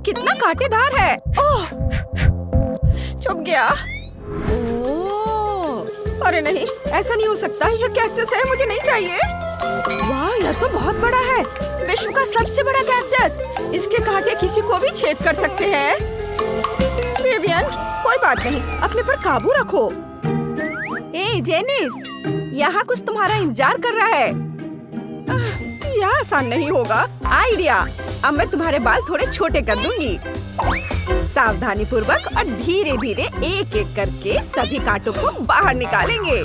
कितना कांटेदार है। ओह, चुभ गया। ओह, अरे नहीं, ऐसा नहीं हो सकता। यह कैक्टस है, मुझे नहीं चाहिए। वाह, यह तो बहुत बड़ा है। विश्व का सबसे बड़ा कैक्टस। इसके कांटे किसी को भी छेद कर सकते हैं। विवियन, कोई बात नहीं, अपने पर काबू रखो। ए जेनिस, यहाँ कुछ तुम्हारा इंतजार कर रहा है। यह आसान नहीं होगा। आइडिया, अब मैं तुम्हारे बाल थोड़े छोटे कर दूंगी। सावधानी पूर्वक और धीरे धीरे एक एक करके सभी कांटों को बाहर निकालेंगे।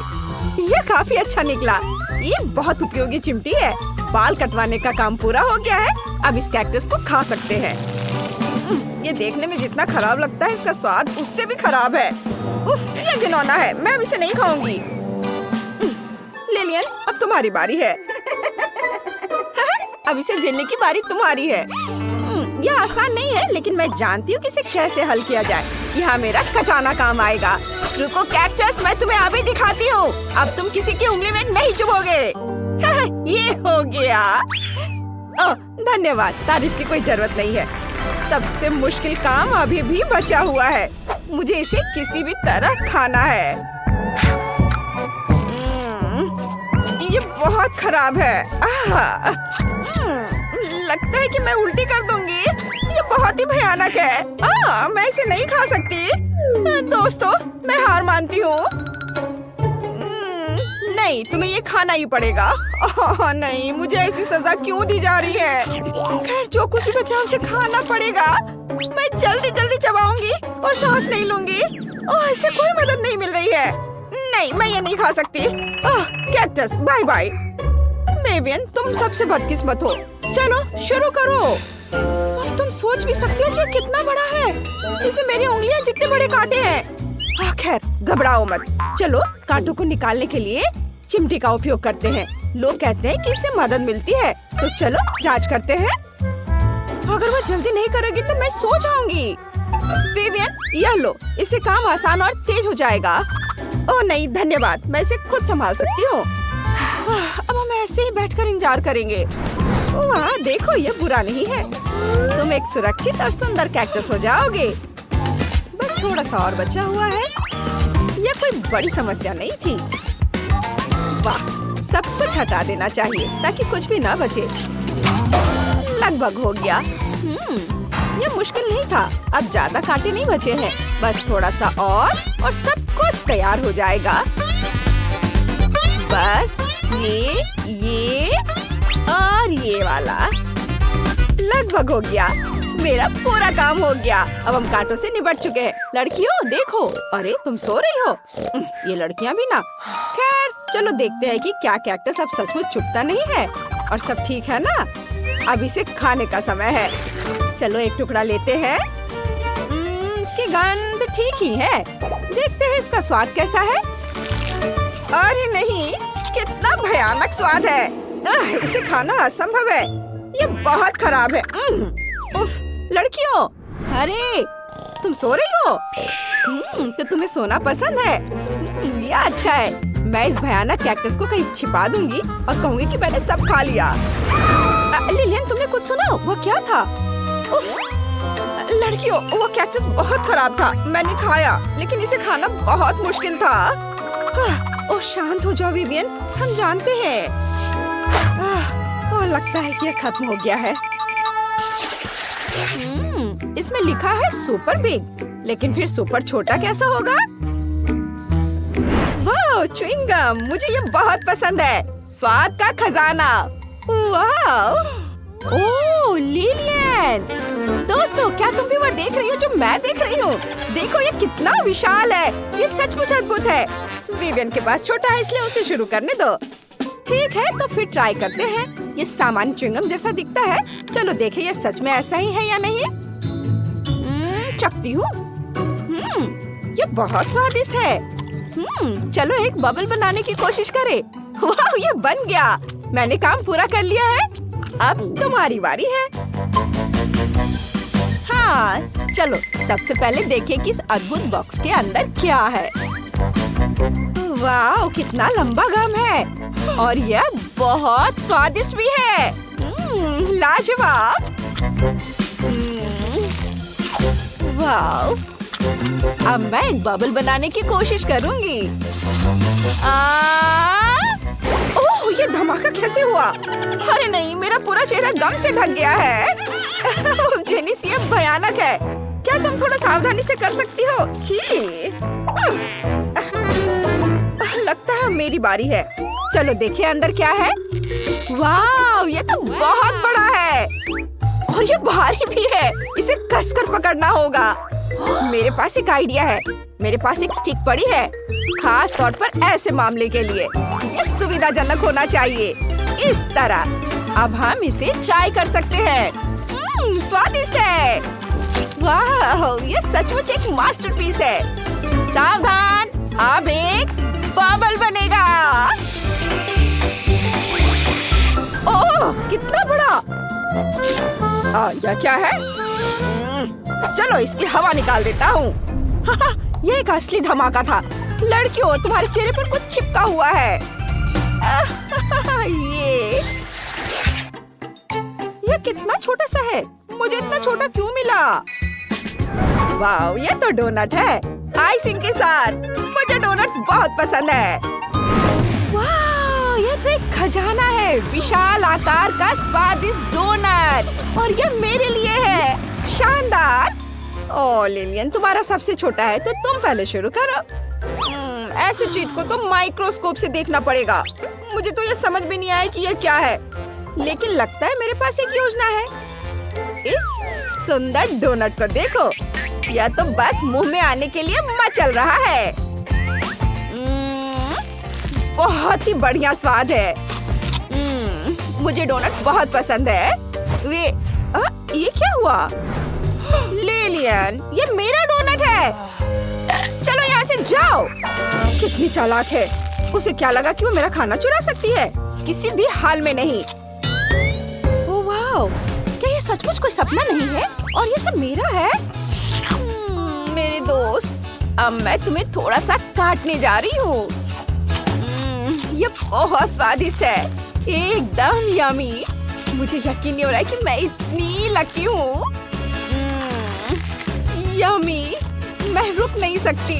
यह काफी अच्छा निकला। ये बहुत उपयोगी चिमटी है। बाल कटवाने का काम पूरा हो गया है। अब इस कैक्टस को खा सकते हैं। ये देखने में जितना खराब लगता है, इसका स्वाद उससे भी खराब है। उफ, ये घिनौना है। मैं अब इसे नहीं खाऊंगी। लिलियन, अब तुम्हारी बारी है। अब इसे झेलने की बारी तुम्हारी है। यह आसान नहीं है, लेकिन मैं जानती हूँ कि इसे कैसे हल किया जाए। यहाँ मेरा कटाना काम आएगा। रुको कैक्टस, मैं तुम्हें अभी दिखाती हूँ। अब तुम किसी की उंगली में नहीं चुभोगे। ये हो गया। ओह, धन्यवाद। तारीफ की कोई जरूरत नहीं है। सबसे मुश्किल काम अभी भी बचा हुआ है। मुझे इसे किसी भी तरह खाना है। ये बहुत खराब है। लगता है कि मैं उल्टी कर दूंगी। ये बहुत ही भयानक है। मैं इसे नहीं खा सकती। दोस्तों, मैं हार मानती हूँ। नहीं, तुम्हें ये खाना ही पड़ेगा। नहीं, मुझे ऐसी सजा क्यों दी जा रही है? खैर, जो कुछ भी बचा उसे खाना पड़ेगा। मैं जल्दी जल्दी चबाऊंगी और सांस नहीं लूंगी। इससे कोई मदद नहीं मिल रही है। नहीं, मैं ये नहीं खा सकती। Cactus, bye bye. मेवियन, तुम सबसे बदकिस्मत हो। चलो शुरू करो। तुम सोच भी सकते हो कि ये कितना बड़ा है। इसमें मेरी उंगलियां जितने बड़े कांटे हैं। खैर, घबराओ मत। चलो, कांटों को निकालने के लिए चिमटी का उपयोग करते हैं। लोग कहते हैं कि इससे मदद मिलती है। तो चलो जांच करते हैं। अगर वो जल्दी नहीं करेगी तो मैं सो जाऊंगी। विवियन, यह लो। इससे काम आसान और तेज हो जाएगा। ओह नहीं, धन्यवाद। मैं इसे खुद संभाल सकती हूँ। अब हम ऐसे ही बैठकर इंतजार करेंगे। वाह, देखो, ये बुरा नहीं है। तुम एक सुरक्षित और सुंदर कैक्टस हो जाओगे। बस थोड़ा सा और बचा हुआ है। यह कोई बड़ी समस्या नहीं थी। वाह, सब कुछ हटा देना चाहिए ताकि कुछ भी ना बचे। लगभग हो गया। यह मुश्किल नहीं था। अब ज्यादा कांटे नहीं बचे हैं। बस थोड़ा सा और सब कुछ तैयार हो जाएगा। बस ये और ये वाला लगभग हो गया। मेरा पूरा काम हो गया। अब हम कांटों से निपट चुके हैं। लड़कियों, देखो। अरे, तुम सो रही हो। ये लड़कियां भी ना। खैर, चलो देखते हैं कि क्या कैक्टस अब सचमुच चुभता नहीं है और सब ठीक है ना। अब इसे खाने का समय है। चलो एक टुकड़ा लेते हैं। इसकी गंध ठीक ही है। देखते हैं इसका स्वाद कैसा है। अरे नहीं, कितना भयानक स्वाद है। इसे खाना असंभव है। ये बहुत खराब है। उफ, लड़कियों, अरे तुम सो रही हो? तो तुम्हें सोना पसंद है? ये अच्छा है। मैं इस भयानक कैक्टस को कहीं छिपा दूंगी और कहूंगी कि मैंने सब खा लिया। लिलियन, तुमने कुछ सुना? वो क्या था? उफ, लड़कियों, वो कैक्टस बहुत खराब था। मैंने खाया, लेकिन इसे खाना बहुत मुश्किल था। ओह, शांत हो जाओ विवियन, हम जानते हैं। लगता है कि यह खत्म हो गया है। इसमें लिखा है सुपर बिग, लेकिन फिर सुपर छोटा कैसा होगा? वाह, च्युइंग गम, मुझे ये बहुत पसंद है। स्वाद का खजाना। वाह, ओह लिलियन, दोस्तों, क्या तुम भी वो देख रही हो जो मैं देख रही हूँ? देखो, ये कितना विशाल है। ये सचमुच अद्भुत है। विवियन के पास छोटा है, इसलिए उसे शुरू करने दो। ठीक है, तो फिर ट्राई करते हैं। ये सामान्य च्युइंगम जैसा दिखता है। चलो देखें ये सच में ऐसा ही है या नहीं। चखती हूँ। ये बहुत स्वादिष्ट है। चलो एक बबल बनाने की कोशिश करें। वाह, ये बन गया। मैंने काम पूरा कर लिया है। अब तुम्हारी बारी है। हाँ, चलो सबसे पहले देखें कि इस अद्भुत बॉक्स के अंदर क्या है। वाह, कितना लंबा गम है और यह बहुत स्वादिष्ट भी है। लाजवाब। वाओ, अब मैं एक बबल बनाने की कोशिश करूंगी। ओह, ये धमाका कैसे हुआ? अरे नहीं, मेरा पूरा चेहरा गम से ढक गया है। जेनिस, ये भयानक है। क्या तुम थोड़ा सावधानी से कर सकती हो? छी, लगता है मेरी बारी है। चलो देखिए अंदर क्या है। वाह, ये तो बहुत बड़ा है और ये भारी भी है। इसे कसकर पकड़ना होगा। मेरे पास एक आइडिया है। मेरे पास एक स्टिक पड़ी है, खास तौर पर ऐसे मामले के लिए। ये सुविधाजनक होना चाहिए। इस तरह अब हम इसे ट्राई कर सकते हैं। स्वादिष्ट है। वाह, ये सचमुच एक मास्टरपीस है। सावधान, अब एक बबल बनेगा। ओह, कितना बड़ा! यह क्या है? चलो इसकी हवा निकाल देता हूँ। ये एक असली धमाका था। लड़कियों, तुम्हारे चेहरे पर कुछ चिपका हुआ है। ये कितना छोटा सा है। मुझे इतना छोटा क्यों मिला? वाह, ये तो डोनट है आइसिंग के साथ। मुझे डोनट्स बहुत पसंद है। वाह, ये तो एक खजाना है। विशाल आकार का स्वादिष्ट डोनट, और ये मेरे लिए है। शानदार। ओह लिलियन, तुम्हारा सबसे छोटा है तो तुम पहले शुरू करो। ऐसे ट्रीट को तो माइक्रोस्कोप से देखना पड़ेगा। मुझे तो ये समझ भी नहीं आया कि ये क्या है, लेकिन लगता है मेरे पास एक योजना है। इस सुंदर डोनट को देखो, यह तो बस मुंह में आने के लिए मचल रहा है। बहुत ही बढ़िया स्वाद है। मुझे डोनट्स बहुत पसंद है। ये क्या हुआ? लिलियन, ये मेरा डोनट है। चलो यहाँ से जाओ। कितनी चालाक है। उसे क्या लगा कि वो मेरा खाना चुरा सकती है? किसी भी हाल में नहीं। ओह वाह, क्या ये सचमुच कोई सपना नहीं है और ये सब मेरा है? मेरे दोस्त, अब मैं तुम्हें थोड़ा सा काटने जा रही हूँ। ये बहुत स्वादिष्ट है, एकदम यमी। मुझे यकीन नहीं हो रहा है कि मैं इतनी लकी हूँ। यमी, मैं रुक नहीं सकती।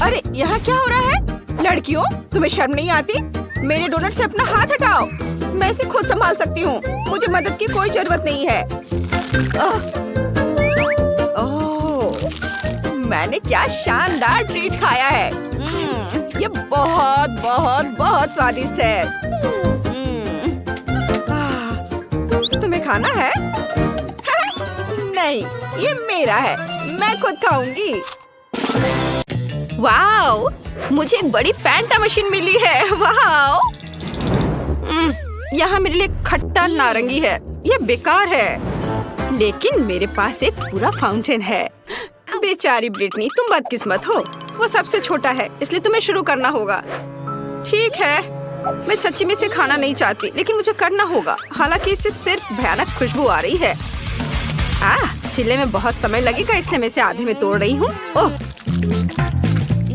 अरे यहाँ क्या हो रहा है? लड़कियों, तुम्हें शर्म नहीं आती? मेरे डोनट से अपना हाथ हटाओ। मैं इसे खुद संभाल सकती हूँ। मुझे मदद की कोई जरूरत नहीं है। मैंने क्या शानदार ट्रीट खाया है। ये बहुत बहुत बहुत स्वादिष्ट है। तुम्हें खाना है? नहीं, ये मेरा है। मैं खुद खाऊंगी। वाओ, मुझे एक बड़ी फैंटा मशीन मिली है। वाओ, यहाँ मेरे लिए खट्टा नारंगी है। ये बेकार है, लेकिन मेरे पास एक पूरा फाउंटेन है। बेचारी ब्रिटनी, तुम बदकिस्मत हो। वो सबसे छोटा है, इसलिए तुम्हें शुरू करना होगा। ठीक है, मैं सच्ची में इसे खाना नहीं चाहती, लेकिन मुझे करना होगा। हालांकि इससे सिर्फ भयानक खुशबू आ रही है। छिलने में बहुत समय लगेगा, इसलिए मैं इसे आधे में तोड़ रही हूँ। ओह,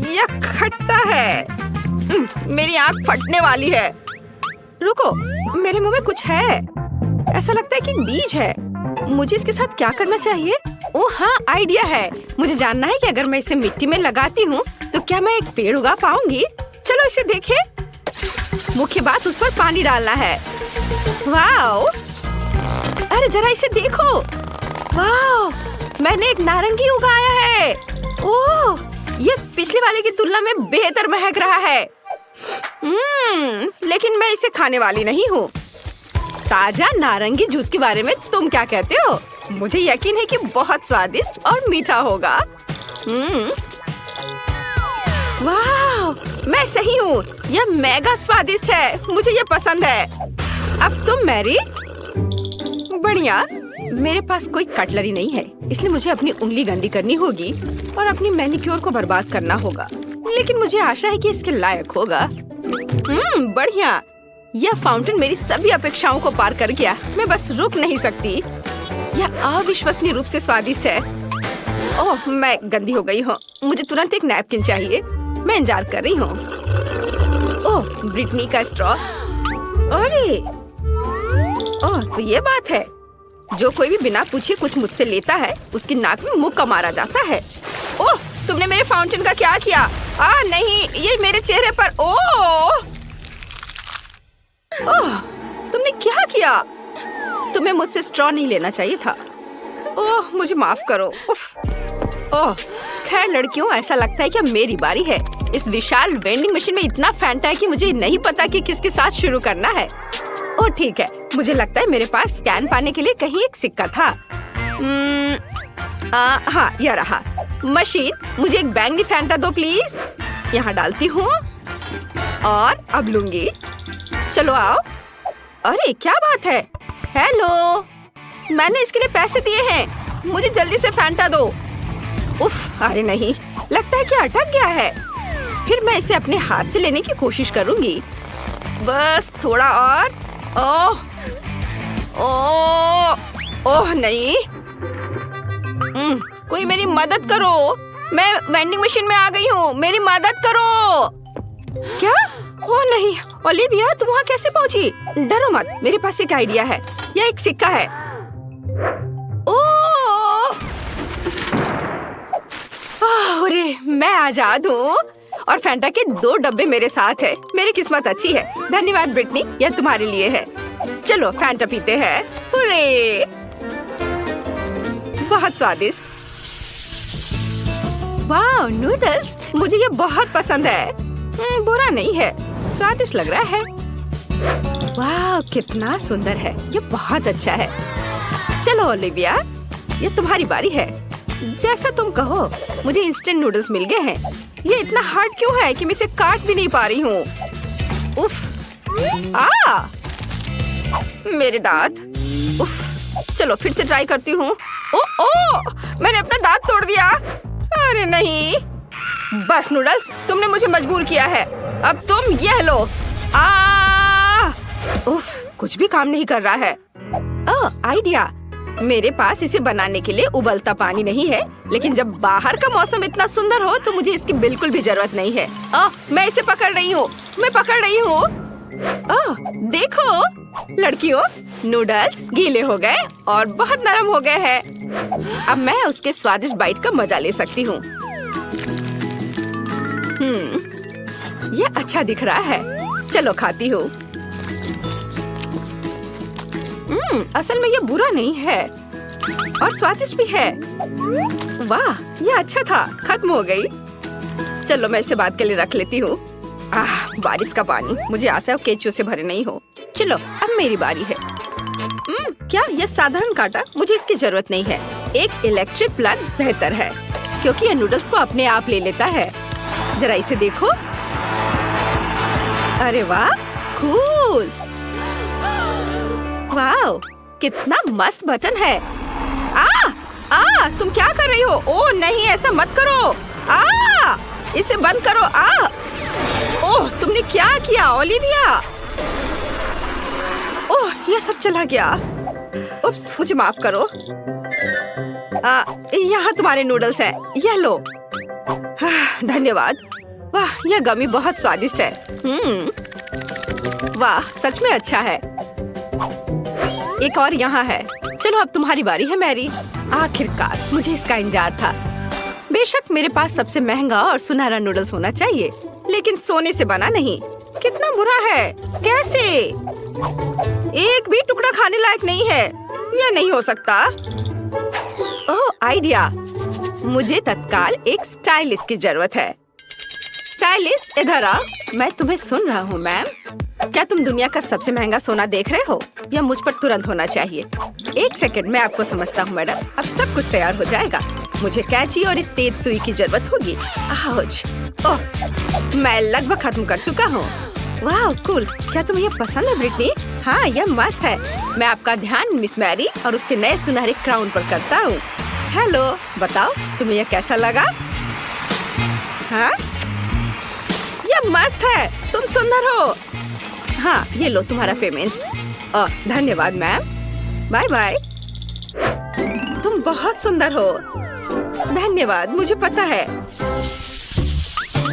यह खट्टा है। मेरी आँख फटने वाली है। रुको, मेरे मुंह में कुछ है। ऐसा लगता है कि बीज है। मुझे इसके साथ क्या करना चाहिए? ओह हाँ, आइडिया है। मुझे जानना है कि अगर मैं इसे मिट्टी में लगाती हूँ तो क्या मैं एक पेड़ उगा पाऊंगी? चलो इसे देखें। मुख्य बात, उस पर पानी डालना है। वाओ, अरे जरा इसे देखो। वाओ, मैंने एक नारंगी उगाया है। ओह, ये पिछले वाले की तुलना में बेहतर महक रहा है। लेकिन मैं इसे खाने वाली नहीं हूँ। ताजा नारंगी जूस के बारे में तुम क्या कहते हो? मुझे यकीन है कि बहुत स्वादिष्ट और मीठा होगा। वाह, मैं सही हूँ। यह मेगा स्वादिष्ट है। मुझे यह पसंद है। अब तुम मैरी। बढ़िया। मेरे पास कोई कटलरी नहीं है, इसलिए मुझे अपनी उंगली गंदी करनी होगी और अपनी मैनिक्योर को बर्बाद करना होगा। लेकिन मुझे आशा है कि इसके लायक होगा। बढ़िया। यह फाउंटेन मेरी सभी अपेक्षाओं को पार कर गया। मैं बस रुक नहीं सकती। यह अविश्वसनीय रूप से स्वादिष्ट है। ओह, मैं गंदी हो गई हूँ। मुझे तुरंत एक नैपकिन चाहिए। मैं इंतजार कर रही हूँ। ओह, ब्रिटनी का स्ट्रॉ। अरे, ओह, तो ये बात है। जो कोई भी बिना पूछे कुछ मुझसे लेता है उसकी नाक में मुक्का मारा जाता है। ओह, तुमने मेरे फाउंटेन का क्या किया? नहीं, ये मेरे चेहरे पर। ओह, तुमने क्या किया? तुम्हें मुझसे स्ट्रॉ नहीं लेना चाहिए था। ओह, मुझे माफ करो। उफ। ओह, खैर लड़कियों, ऐसा लगता है कि अब मेरी बारी है। इस विशाल वेंडिंग मशीन में इतना फैंटा है कि मुझे नहीं पता कि किसके साथ शुरू करना है। ओह ठीक है, मुझे लगता है मेरे पास स्कैन पाने के लिए कहीं एक सिक्का था। हाँ, यह रहा। मशीन, मुझे एक बैंगनी फैंटा दो प्लीज। यहाँ डालती हूँ और अब लूंगी। चलो आओ। अरे क्या बात है? हेलो, मैंने इसके लिए पैसे दिए हैं, मुझे जल्दी से फैंटा दो। उफ, अरे नहीं, लगता है कि अटक गया है। फिर मैं इसे अपने हाथ से लेने की कोशिश करूंगी। बस थोड़ा और। ओह ओह ओह नहीं। कोई मेरी मदद करो, मैं वेंडिंग मशीन में आ गई हूँ, मेरी मदद करो। क्या? ओह नहीं, ओलिविया तुम वहाँ कैसे पहुँची? डरो मत, मेरे पास एक आइडिया है। यह एक सिक्का है। अरे मैं आजाद हूँ और फैंटा के 2 डब्बे मेरे साथ है। मेरी किस्मत अच्छी है। धन्यवाद ब्रिटनी, यह तुम्हारे लिए है। चलो फैंटा पीते हैं। अरे बहुत स्वादिष्ट। वाह, नूडल्स, मुझे ये बहुत पसंद है। बुरा नहीं है, स्वादिष्ट लग रहा है। वाह, कितना सुंदर है, ये बहुत अच्छा है। चलो ओलिविया, ये तुम्हारी बारी है। जैसा तुम कहो। मुझे इंस्टेंट नूडल्स मिल गए हैं। ये इतना हार्ड क्यों है कि मैं इसे काट भी नहीं पा रही हूँ। उफ, मेरे दांत। उफ, चलो फिर से ट्राई करती हूँ। मैंने अपना दांत तोड़ दिया। अरे नहीं, बस नूडल्स, तुमने मुझे मजबूर किया है। अब तुम यह लो। उफ, कुछ भी काम नहीं कर रहा है। आइडिया, मेरे पास इसे बनाने के लिए उबलता पानी नहीं है, लेकिन जब बाहर का मौसम इतना सुंदर हो तो मुझे इसकी बिल्कुल भी जरूरत नहीं है। मैं इसे पकड़ रही हूँ, मैं पकड़ रही हूँ। देखो लड़कियों, नूडल्स गीले हो गए और बहुत नरम हो गए हैं। अब मैं उसके स्वादिष्ट बाइट का मजा ले सकती हूँ। यह अच्छा दिख रहा है। चलो खाती हूँ। असल में ये बुरा नहीं है और स्वादिष्ट भी है। वाह, ये अच्छा था। खत्म हो गई। चलो मैं इसे बाद के लिए रख लेती हूँ। बारिश का पानी, मुझे आशा है केचुओं से भरे नहीं हो। चलो अब मेरी बारी है। क्या यह साधारण कांटा? मुझे इसकी जरूरत नहीं है। एक इलेक्ट्रिक प्लग बेहतर है, क्योंकि यह नूडल्स को अपने आप ले लेता है। जरा इसे देखो। अरे वाह, कूल। वाह, कितना मस्त बटन है। तुम क्या कर रही हो? ओह नहीं, ऐसा मत करो। इसे बंद करो। ओह, तुमने क्या किया ओलिविया? ओह, यह सब चला गया। उप्स, मुझे माफ करो। यहाँ तुम्हारे नूडल्स हैं, यह लो। धन्यवाद। वाह, यह गमी बहुत स्वादिष्ट है। वाह, सच में अच्छा है। एक और यहाँ है। चलो अब तुम्हारी बारी है मैरी। आखिरकार, मुझे इसका इंतजार था। बेशक मेरे पास सबसे महंगा और सुनहरा नूडल्स होना चाहिए, लेकिन सोने से बना नहीं। कितना बुरा है। कैसे? एक भी टुकड़ा खाने लायक नहीं है। यह नहीं हो सकता। ओह, आइडिया। मुझे तत्काल एक स्टाइलिस्ट की जरूरत है। स्टाइलिस्ट, इधर आ। मैं तुम्हें सुन रहा हूँ मैम। क्या तुम दुनिया का सबसे महंगा सोना देख रहे हो? यह मुझ पर तुरंत होना चाहिए। एक सेकंड, मैं आपको समझता हूँ मैडम। अब सब कुछ तैयार हो जाएगा। मुझे कैंची और इस तेज सुई की जरूरत होगी। ओह, मैं लगभग खत्म कर चुका हूँ। वाह, कूल। क्या तुम्हें यह पसंद है ब्रिटनी? हाँ, यह मस्त है। मैं आपका ध्यान मिस मैरी और उसके नए सुनहरे क्राउन पर करता हूँ। हेलो, बताओ तुम्हें यह कैसा लगा? हाँ, यह मस्त है। तुम सुंदर हो। हाँ, ये लो तुम्हारा पेमेंट। धन्यवाद मैम। Bye bye. तुम बहुत सुंदर हो। धन्यवाद, मुझे पता है।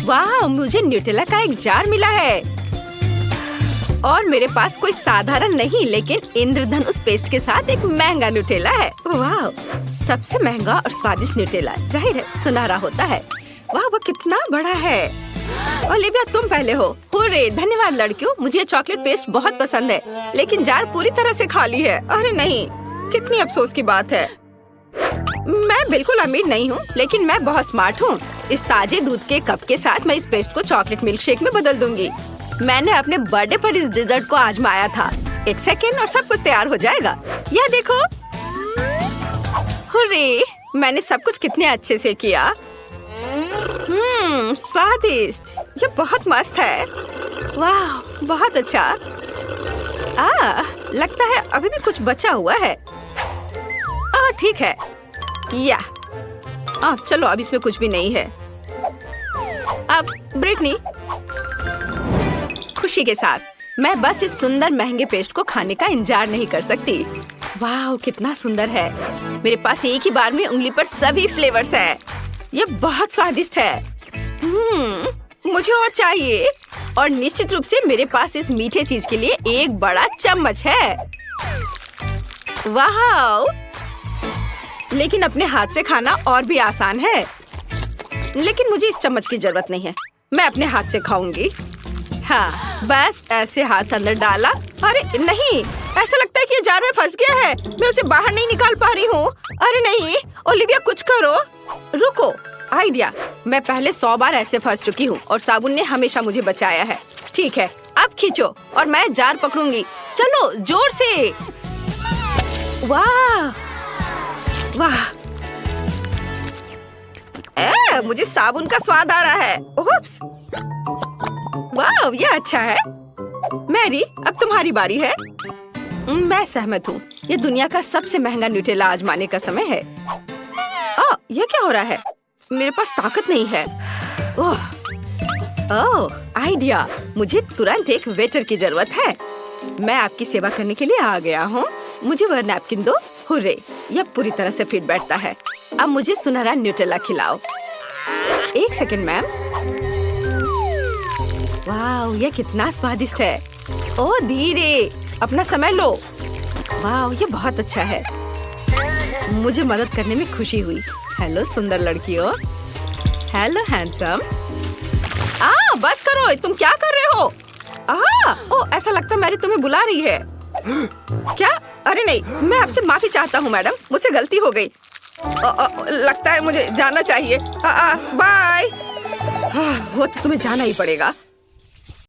वाह, मुझे न्यूटेला का एक जार मिला है। और मेरे पास कोई साधारण नहीं लेकिन इंद्रधनुष पेस्ट के साथ एक महंगा न्यूटेला है। वाह, सबसे महंगा और स्वादिष्ट न्यूटेला जाहिर है सुनहरा होता है। वाह, वो कितना बड़ा है। ओलिविया, तुम पहले हो। हुर्रे, धन्यवाद लड़कियों, मुझे ये चॉकलेट पेस्ट बहुत पसंद है लेकिन जार पूरी तरह से खाली है। अरे नहीं, कितनी अफसोस की बात है। मैं बिल्कुल अमीर नहीं हूँ लेकिन मैं बहुत स्मार्ट हूँ। इस ताजे दूध के कप के साथ मैं इस पेस्ट को चॉकलेट मिल्क शेक में बदल दूंगी। मैंने अपने बर्थडे पर इस डेजर्ट को आजमाया था। 1 सेकेंड और सब कुछ तैयार हो जाएगा। यह देखो। हुर्रे, मैंने सब कुछ कितने अच्छे से किया। स्वादिष्ट, ये बहुत मस्त है। वाह, बहुत अच्छा। लगता है अभी भी कुछ बचा हुआ है। ठीक है। या चलो, अब इसमें कुछ भी नहीं है। अब ब्रिटनी, खुशी के साथ मैं बस इस सुंदर महंगे पेस्ट को खाने का इंतजार नहीं कर सकती। वाह, कितना सुंदर है। मेरे पास एक ही बार में उंगली पर सभी फ्लेवर्स है। ये बहुत स्वादिष्ट है। मुझे और चाहिए। और निश्चित रूप से मेरे पास इस मीठे चीज के लिए एक बड़ा चम्मच है। वाह, लेकिन अपने हाथ से खाना और भी आसान है। लेकिन मुझे इस चम्मच की जरूरत नहीं है, मैं अपने हाथ से खाऊंगी। हाँ, बस ऐसे हाथ अंदर डाला। अरे नहीं, ऐसा लगता है कि ये जार में फंस गया है। मैं उसे बाहर नहीं निकाल पा रही हूँ। अरे नहीं, ओलिविया कुछ करो। रुको, आइडिया। मैं पहले 100 बार ऐसे फंस चुकी हूँ और साबुन ने हमेशा मुझे बचाया है। ठीक है, अब खींचो और मैं जार पकड़ूंगी। चलो, जोर से। वाह वाह, मुझे साबुन का स्वाद आ रहा है। उप्स। वाह, ये अच्छा है। मैरी, अब तुम्हारी बारी है। मैं सहमत हूँ। ये दुनिया का सबसे महंगा न्यूटेला आजमाने का समय है। ये क्या हो रहा है? मेरे पास ताकत नहीं है। ओह, आइडिया। मुझे तुरंत एक वेटर की जरूरत है। मैं आपकी सेवा करने के लिए आ गया हूँ। मुझे वह नैपकिन दो। हुर्रे, यह पूरी तरह से फिट बैठता है। अब मुझे सुनहरा न्यूटेला खिलाओ। 1 सेकंड मैम। वाह, यह कितना स्वादिष्ट है। ओह, धीरे, अपना समय लो। वाह, ये बहुत अच्छा है। मुझे मदद करने में खुशी हुई। हेलो सुंदर लड़कियों। Hello handsome. बस करो, तुम क्या कर रहे हो? ऐसा लगता है मैरी तुम्हें बुला रही है। क्या? अरे नहीं, मैं आपसे माफी चाहता हूँ मैडम, मुझसे गलती हो गई। लगता है मुझे जाना चाहिए। बाय। वो तो तुम्हें जाना ही पड़ेगा।